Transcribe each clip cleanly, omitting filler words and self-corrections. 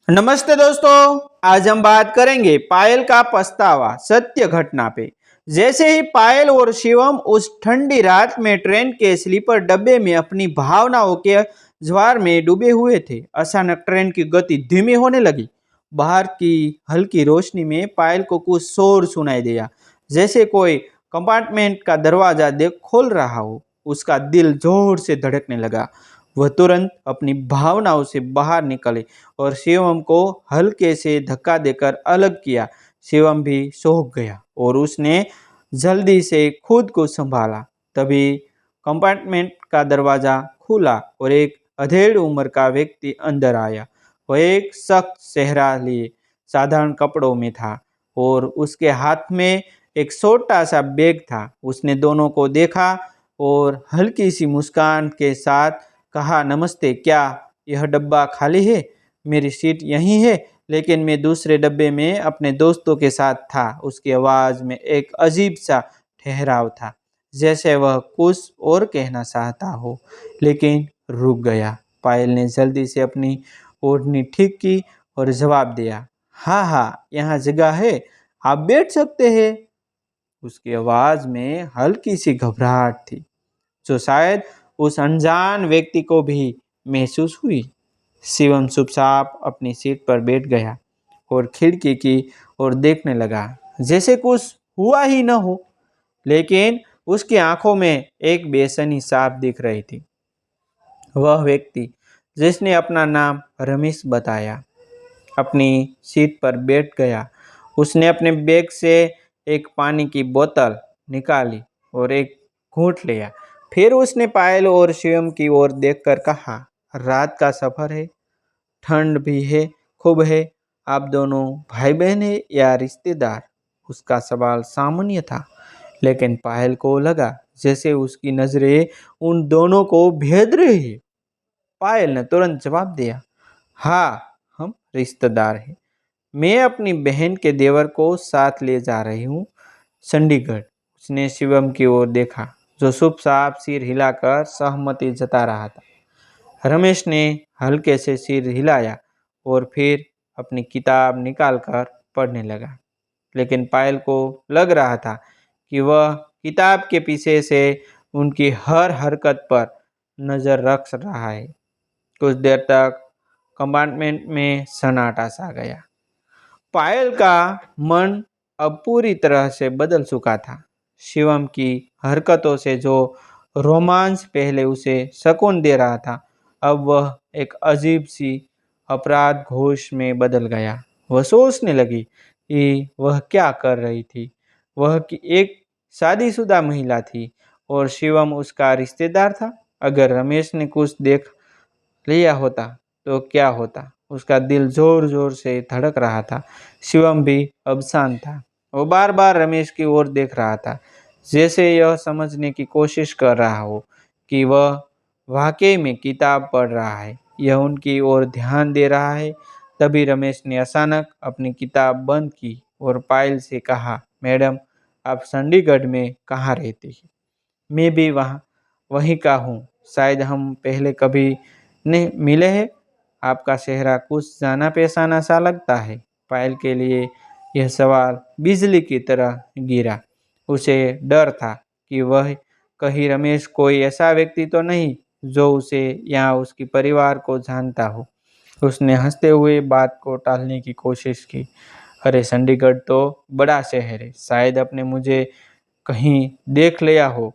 नमस्ते दोस्तों, आज हम बात करेंगे पायल का पछतावा सत्य घटना पे। जैसे ही पायल और शिवम उस ठंडी रात में ट्रेन के स्लीपर डब्बे में अपनी भावनाओं के ज्वार में डूबे हुए थे, अचानक ट्रेन की गति धीमी होने लगी। बाहर की हल्की रोशनी में पायल को कुछ शोर सुनाई दिया, जैसे कोई कंपार्टमेंट का दरवाजा देख खोल रहा हो। उसका दिल जोर से धड़कने लगा। वह तुरंत अपनी भावनाओं से बाहर निकले और शिवम को हल्के से धक्का देकर अलग किया। शिवम भी सूख गया और उसने जल्दी से खुद को संभाला। तभी कंपार्टमेंट का दरवाजा खुला और एक अधेड़ उम्र का व्यक्ति अंदर आया। वह एक सख्त चेहरा लिए साधारण कपड़ों में था और उसके हाथ में एक छोटा सा बैग था। उसने दोनों को देखा और हल्की सी मुस्कान के साथ कहा, नमस्ते, क्या यह डब्बा खाली है? मेरी सीट यहीं है, लेकिन मैं दूसरे डब्बे में अपने दोस्तों के साथ था। उसकी आवाज़ में एक अजीब सा ठहराव था, जैसे वह कुछ और कहना चाहता हो, लेकिन रुक गया। पायल ने जल्दी से अपनी ओढ़नी ठीक की और जवाब दिया, हाँ हाँ, यहाँ जगह है, आप बैठ सकते हैं। उसकी आवाज़ में हल्की सी घबराहट थी, जो शायद उस अनजान व्यक्ति को भी महसूस हुई। शिवम चुपचाप अपनी सीट पर बैठ गया और खिड़की की ओर देखने लगा, जैसे कुछ हुआ ही न हो। लेकिन उसकी आंखों में एक बेचैनी साफ दिख रही थी। वह व्यक्ति जिसने अपना नाम रमेश बताया, अपनी सीट पर बैठ गया। उसने अपने बैग से एक पानी की बोतल निकाली और एक घूंट लिया। फिर उसने पायल और शिवम की ओर देखकर कहा, रात का सफ़र है, ठंड भी है, खूब है। आप दोनों भाई बहन हैं या रिश्तेदार? उसका सवाल सामान्य था, लेकिन पायल को लगा जैसे उसकी नज़रें उन दोनों को भेद रही है। पायल ने तुरंत जवाब दिया, हाँ, हम रिश्तेदार हैं। मैं अपनी बहन के देवर को साथ ले जा रही हूँ, चंडीगढ़। उसने शिवम की ओर देखा, जो चुपचाप सिर हिलाकर सहमति जता रहा था। रमेश ने हल्के से सिर हिलाया और फिर अपनी किताब निकालकर पढ़ने लगा, लेकिन पायल को लग रहा था कि वह किताब के पीछे से उनकी हर हरकत पर नज़र रख रहा है। कुछ देर तक कंपार्टमेंट में सन्नाटा सा गया। पायल का मन अब पूरी तरह से बदल चुका था। शिवम की हरकतों से जो रोमांच पहले उसे सुकून दे रहा था, अब वह एक अजीब सी अपराध घोष में बदल गया। वह सोचने लगी कि वह क्या कर रही थी। वह कि एक शादीशुदा महिला थी और शिवम उसका रिश्तेदार था। अगर रमेश ने कुछ देख लिया होता तो क्या होता? उसका दिल जोर जोर से धड़क रहा था। शिवम भी अब शांत था। वो बार बार रमेश की ओर देख रहा था, जैसे यह समझने की कोशिश कर रहा हो कि वह वाकई में किताब पढ़ रहा है, यह उनकी ओर ध्यान दे रहा है। तभी रमेश ने अचानक अपनी किताब बंद की और पायल से कहा, मैडम, आप चंडीगढ़ में कहाँ रहती हैं? मैं भी वहीं का हूँ। शायद हम पहले कभी नहीं मिले हैं। आपका चेहरा कुछ जाना पहचाना सा लगता है। पायल के लिए यह सवाल बिजली की तरह गिरा। उसे डर था कि वह कहीं रमेश कोई ऐसा व्यक्ति तो नहीं जो उसे या उसके परिवार को जानता हो। उसने हंसते हुए बात को टालने की कोशिश की, अरे चंडीगढ़ तो बड़ा शहर है, शायद आपने मुझे कहीं देख लिया हो।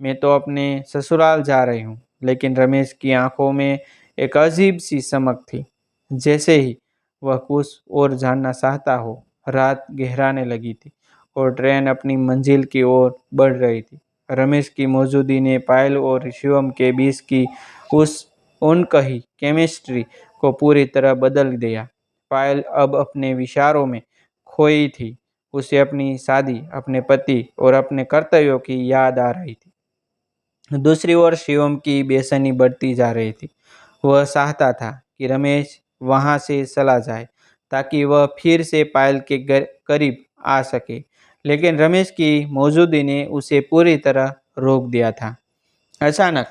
मैं तो अपने ससुराल जा रही हूँ। लेकिन रमेश की आंखों में एक अजीब सी चमक थी, जैसे ही वह कुछ और जानना चाहता हो। रात गहराने लगी थी और ट्रेन अपनी मंजिल की ओर बढ़ रही थी। रमेश की मौजूदगी ने पायल और शिवम के बीच की उस अनकही केमिस्ट्री को पूरी तरह बदल दिया। पायल अब अपने विचारों में खोई थी। उसे अपनी शादी, अपने पति और अपने कर्तव्यों की याद आ रही थी। दूसरी ओर शिवम की बेचैनी बढ़ती जा रही थी। वह चाहता था कि रमेश वहां से चला जाए ताकि वह फिर से पायल के करीब आ सके, लेकिन रमेश की मौजूदगी ने उसे पूरी तरह रोक दिया था। अचानक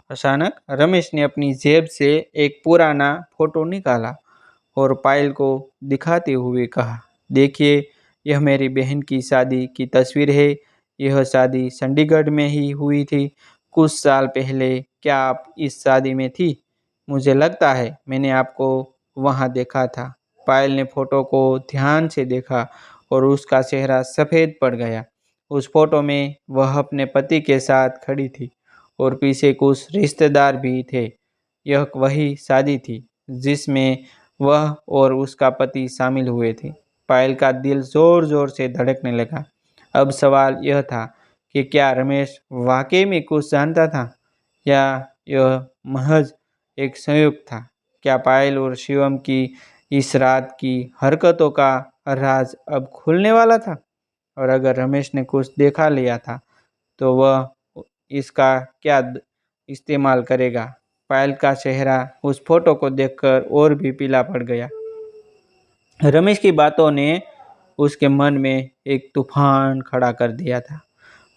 अचानक रमेश ने अपनी जेब से एक पुराना फोटो निकाला। और पायल को दिखाते हुए कहा, देखिए, यह मेरी बहन की शादी की तस्वीर है। यह शादी चंडीगढ़ में ही हुई थी कुछ साल पहले। क्या आप इस शादी में थी? मुझे लगता है मैंने आपको वहाँ देखा था। पायल ने फोटो को ध्यान से देखा और उसका चेहरा सफ़ेद पड़ गया। उस फोटो में वह अपने पति के साथ खड़ी थी और पीछे कुछ रिश्तेदार भी थे। यह वही शादी थी जिसमें वह और उसका पति शामिल हुए थे। पायल का दिल जोर जोर से धड़कने लगा। अब सवाल यह था कि क्या रमेश वाकई में कुछ जानता था या यह महज एक संयोग था। क्या पायल और शिवम की इस रात की हरकतों का राज अब खुलने वाला था? और अगर रमेश ने कुछ देखा लिया था तो वह इसका क्या इस्तेमाल करेगा? पायल का चेहरा उस फोटो को देखकर और भी पीला पड़ गया। रमेश की बातों ने उसके मन में एक तूफान खड़ा कर दिया था।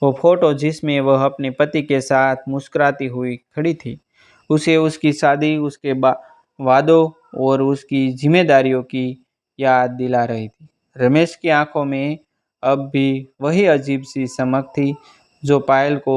वो फोटो जिसमें वह अपने पति के साथ मुस्कुराती हुई खड़ी थी, उसे उसकी शादी, उसके वादों और उसकी जिम्मेदारियों की याद दिला रही थी। रमेश की आंखों में अब भी वही अजीब सी चमक थी जो पायल को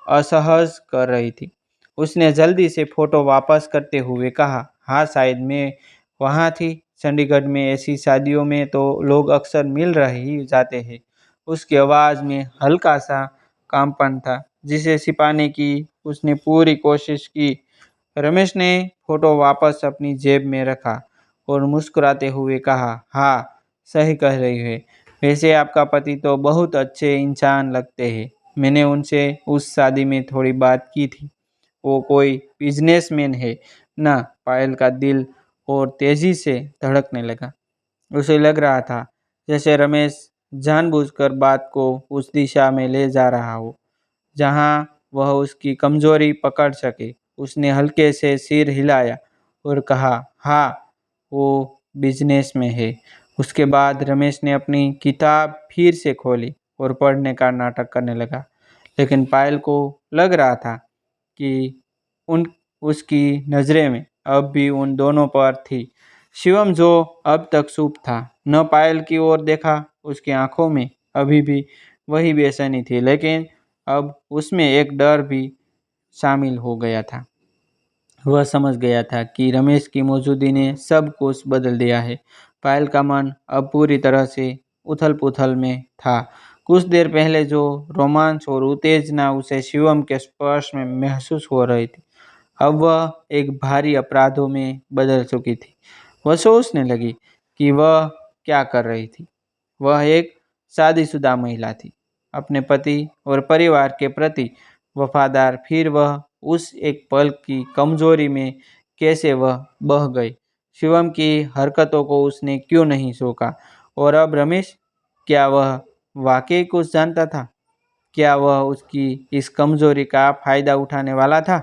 असहज कर रही थी। उसने जल्दी से फोटो वापस करते हुए कहा, हाँ, शायद मैं वहाँ थी। चंडीगढ़ में ऐसी शादियों में तो लोग अक्सर मिल रहे ही जाते हैं। उसकी आवाज़ में हल्का सा कांपन था जिसे छिपाने की उसने पूरी कोशिश की। रमेश ने फोटो वापस अपनी जेब में रखा और मुस्कुराते हुए कहा, हाँ, सही कह रही है। वैसे आपका पति तो बहुत अच्छे इंसान लगते हैं। मैंने उनसे उस शादी में थोड़ी बात की थी। वो कोई बिजनेसमैन है ना? पायल का दिल और तेजी से धड़कने लगा। उसे लग रहा था जैसे रमेश जानबूझकर बात को उस दिशा में ले जा रहा हो जहां वह उसकी कमजोरी पकड़ सके। उसने हल्के से सिर हिलाया और कहा, हाँ, वो बिजनेस में है। उसके बाद रमेश ने अपनी किताब फिर से खोली और पढ़ने का नाटक करने लगा। लेकिन पायल को लग रहा था कि उन उसकी नज़रें में अब भी उन दोनों पर थी। शिवम, जो अब तक चुप था, न पायल की ओर देखा। उसकी आंखों में अभी भी वही बेचैनी थी, लेकिन अब उसमें एक डर भी शामिल हो गया था। वह समझ गया था कि रमेश की मौजूदगी ने सब कुछ बदल दिया है। पायल का मन अब पूरी तरह से उथल-पुथल में था। कुछ देर पहले जो रोमांच और उत्तेजना उसे शिवम के स्पर्श में महसूस हो रही थी, अब वह एक भारी अपराधों में बदल चुकी थी। वह सोचने लगी कि वह क्या कर रही थी। वह एक शादीशुदा महिला थी, अपने पति और परिवार के प्रति वफादार, फिर वह उस एक पल की कमजोरी में कैसे वह बह गई। शिवम की हरकतों को उसने क्यों नहीं सोचा? और अब रमेश, क्या वह वाकई कुछ जानता था? क्या वह उसकी इस कमजोरी का फायदा उठाने वाला था?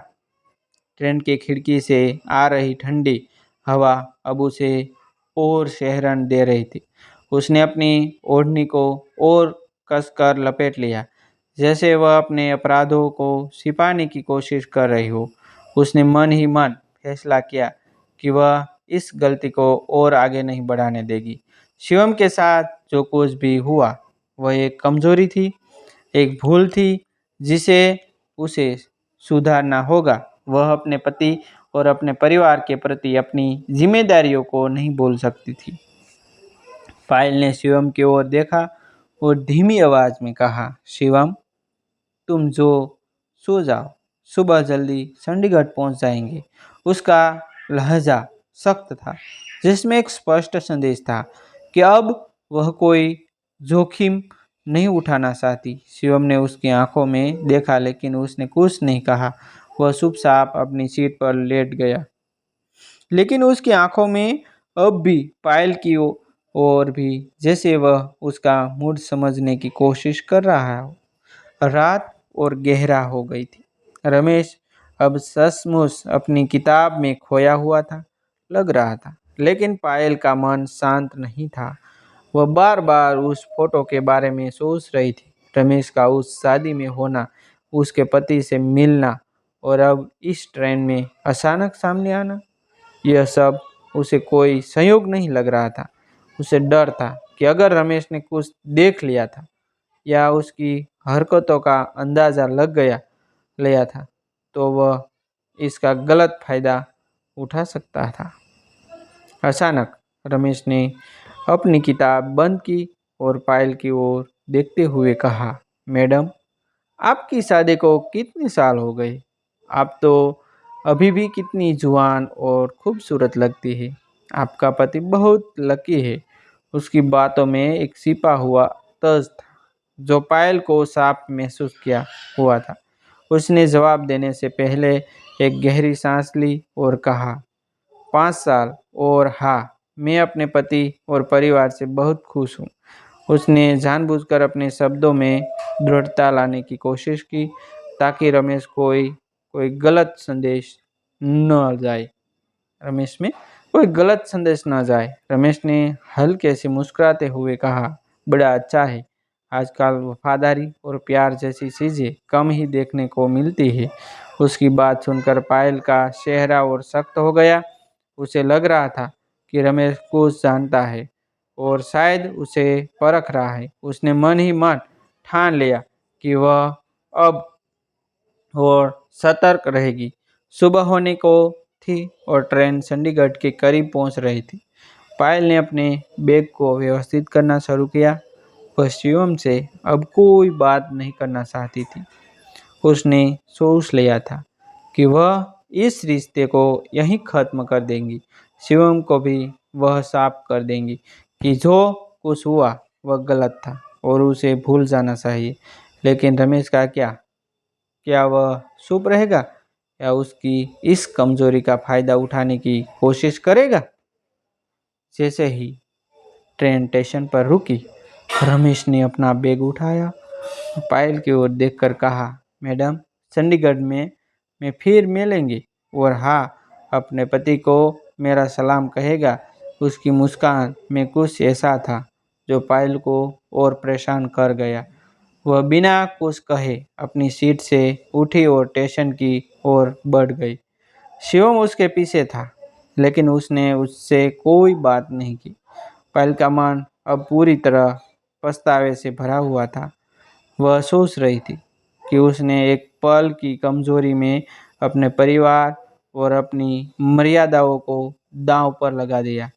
ट्रेन की खिड़की से आ रही ठंडी हवा अब उसे और सिहरन दे रही थी। उसने अपनी ओढ़नी को और कसकर लपेट लिया, जैसे वह अपने अपराधों को छिपाने की कोशिश कर रही हो। उसने मन ही मन फैसला किया कि वह इस गलती को और आगे नहीं बढ़ाने देगी। शिवम के साथ जो कुछ भी हुआ, वह एक कमजोरी थी, एक भूल थी जिसे उसे सुधारना होगा। वह अपने पति और अपने परिवार के प्रति अपनी जिम्मेदारियों को नहीं भूल सकती थी। पायल ने शिवम की ओर देखा और धीमी आवाज में कहा, शिवम, तुम सो जाओ, सुबह जल्दी चंडीगढ़ पहुंच जाएंगे। उसका लहजा सख्त था, जिसमें एक स्पष्ट संदेश था कि अब वह कोई जोखिम नहीं उठाना चाहती। शिवम ने उसकी आंखों में देखा, लेकिन उसने कुछ नहीं कहा। वह चुपचाप अपनी सीट पर लेट गया, लेकिन उसकी आंखों में अब भी पायल की ओर भी, जैसे वह उसका मूड समझने की कोशिश कर रहा हो। रात और गहरा हो गई थी। रमेश अब सचमुच अपनी किताब में खोया हुआ था, लग रहा था। लेकिन पायल का मन शांत नहीं था। वह बार बार उस फोटो के बारे में सोच रही थी। रमेश का उस शादी में होना, उसके पति से मिलना और अब इस ट्रेन में अचानक सामने आना, यह सब उसे कोई संयोग नहीं लग रहा था। उसे डर था कि अगर रमेश ने कुछ देख लिया था या उसकी हरकतों का अंदाज़ा लग गया लिया था तो वह इसका गलत फायदा उठा सकता था। अचानक रमेश ने अपनी किताब बंद की और पायल की ओर देखते हुए कहा, मैडम, आपकी शादी को कितने साल हो गए? आप तो अभी भी कितनी जुआन और खूबसूरत लगती है। आपका पति बहुत लकी है। उसकी बातों में एक छिपा हुआ तर्ज था जो पायल को साफ महसूस किया हुआ था। उसने जवाब देने से पहले एक गहरी सांस ली और कहा, 5 साल, और हाँ, मैं अपने पति और परिवार से बहुत खुश हूँ। उसने जानबूझकर अपने शब्दों में दृढ़ता लाने की कोशिश की ताकि रमेश कोई कोई गलत संदेश न जाए रमेश में कोई गलत संदेश न जाए। रमेश ने हल्के से मुस्कुराते हुए कहा, बड़ा अच्छा है। आजकल वफादारी और प्यार जैसी चीज़ें कम ही देखने को मिलती है। उसकी बात सुनकर पायल का चेहरा और सख्त हो गया। उसे लग रहा था कि रमेश कुछ जानता है और शायद उसे परख रहा है। उसने मन ही मन ठान लिया कि वह अब और सतर्क रहेगी। सुबह होने को थी और ट्रेन चंडीगढ़ के करीब पहुंच रही थी। पायल ने अपने बैग को व्यवस्थित करना शुरू किया। वह शिवम से अब कोई बात नहीं करना चाहती थी। उसने सोच लिया था कि वह इस रिश्ते को यहीं ख़त्म कर देंगी। शिवम को भी वह साफ कर देंगी कि जो कुछ हुआ वह गलत था और उसे भूल जाना चाहिए। लेकिन रमेश का क्या? क्या वह चुप रहेगा या उसकी इस कमजोरी का फायदा उठाने की कोशिश करेगा? जैसे ही ट्रेन स्टेशन पर रुकी, रमेश ने अपना बैग उठाया, पायल की ओर देखकर कहा, मैडम, चंडीगढ़ में मैं फिर मिलेंगे, और हाँ, अपने पति को मेरा सलाम कहेगा। उसकी मुस्कान में कुछ ऐसा था जो पायल को और परेशान कर गया। वह बिना कुछ कहे अपनी सीट से उठी और स्टेशन की ओर बढ़ गई। शिवम उसके पीछे था, लेकिन उसने उससे कोई बात नहीं की। पायल का मन अब पूरी तरह पछतावे से भरा हुआ था। वह सोच रही थी कि उसने एक पल की कमजोरी में अपने परिवार और अपनी मर्यादाओं को दांव पर लगा दिया।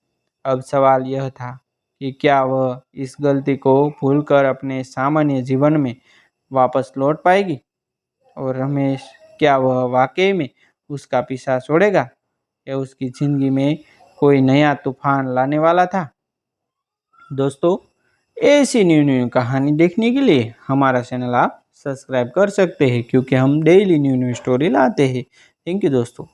अब सवाल यह था कि क्या वह इस गलती को भूलकर अपने सामान्य जीवन में वापस लौट पाएगी, और रमेश, क्या वह वाकई में उसका पीछा छोड़ेगा या उसकी ज़िंदगी में कोई नया तूफान लाने वाला था। दोस्तों, ऐसी न्यू न्यू कहानी देखने के लिए हमारा चैनल आप सब्सक्राइब कर सकते हैं, क्योंकि हम डेली न्यू न्यू स्टोरी लाते हैं। थैंक यू दोस्तों।